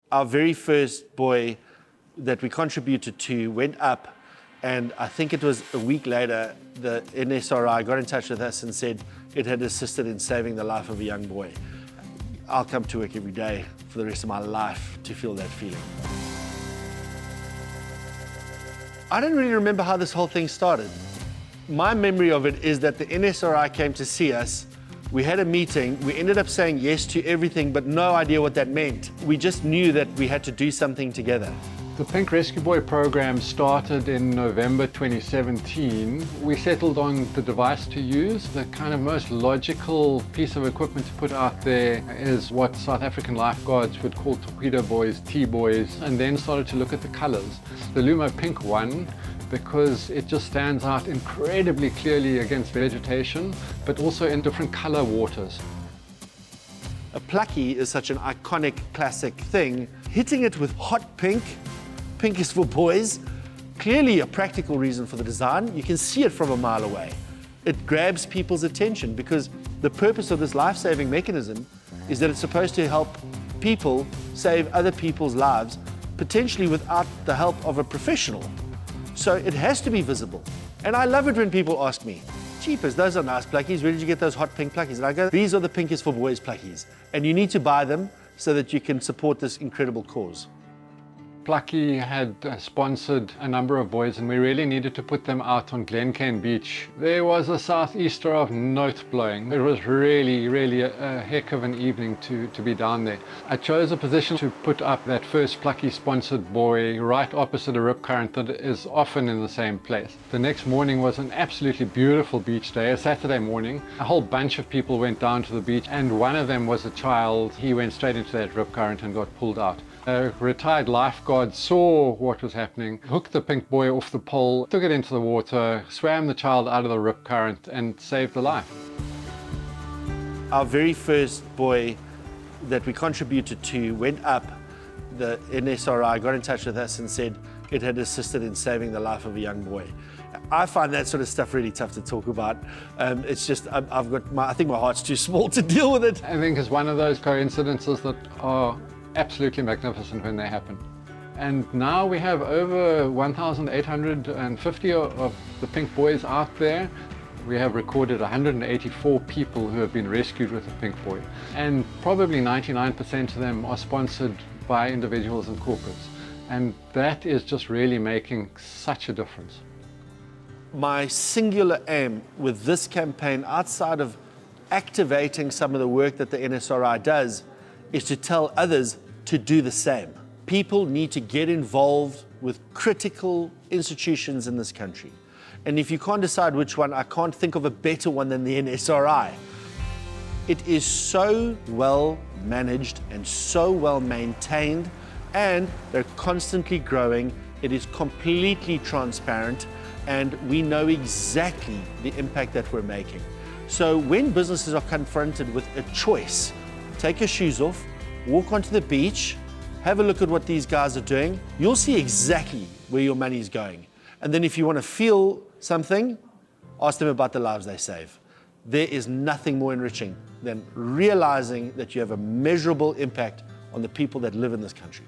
Our very first buoy that we contributed to went up, and I think it was a week later, the NSRI got in touch with us and said it had assisted in saving the life of a young boy. I'll come to work every day for the rest of my life to feel that feeling. I don't really remember how this whole thing started. My memory of it is that the NSRI came to see us. We had a meeting. We ended up saying yes to everything, but no idea what that meant. We just knew that we had to do something together. The Pink Rescue Buoy program started in November 2017. We settled on the device to use. The kind of most logical piece of equipment to put out there is what South African lifeguards would call torpedo buoys, T-buoys, and then started to look at the colors. The Lumo Pink won because it just stands out incredibly clearly against vegetation, but also in different color waters. A Plakkie is such an iconic, classic thing. Hitting it with hot pink, pink is for boys, clearly a practical reason for the design. You can see it from a mile away. It grabs people's attention because the purpose of this life-saving mechanism is that it's supposed to help people save other people's lives, potentially without the help of a professional. So it has to be visible. And I love it when people ask me, "Jeepers, those are nice Plakkies. Where did you get those hot pink Plakkies?" And I go, "These are the Pink is for Boys Plakkies. And you need to buy them so that you can support this incredible cause." Plakkie had sponsored a number of buoys, and we really needed to put them out on Glencairn Beach. There was a southeaster of note blowing. It was really a heck of an evening to be down there. I chose a position to put up that first Plakkie sponsored buoy right opposite a rip current that is often in the same place. The next morning was an absolutely beautiful beach day, a Saturday morning. A whole bunch of people went down to the beach, and one of them was a child. He went straight into that rip current and got pulled out. A retired lifeguard saw what was happening, hooked the pink buoy off the pole, took it into the water, swam the child out of the rip current and saved the life. Our very first buoy that we contributed to went up. The NSRI got in touch with us and said it had assisted in saving the life of a young boy. I find that sort of stuff really tough to talk about. It's just, I think my heart's too small to deal with it. I think it's one of those coincidences that are absolutely magnificent when they happen. And now we have over 1,850 of the pink buoys out there. We have recorded 184 people who have been rescued with a pink buoy. And probably 99% of them are sponsored by individuals and corporates. And that is just really making such a difference. My singular aim with this campaign, outside of activating some of the work that the NSRI does, is to tell others to do the same. People need to get involved with critical institutions in this country. And if you can't decide which one, I can't think of a better one than the NSRI. It is so well managed and so well maintained, and they're constantly growing. It is completely transparent, and we know exactly the impact that we're making. So when businesses are confronted with a choice, take your shoes off, walk onto the beach, have a look at what these guys are doing. You'll see exactly where your money is going. And then if you want to feel something, ask them about the lives they save. There is nothing more enriching than realizing that you have a measurable impact on the people that live in this country.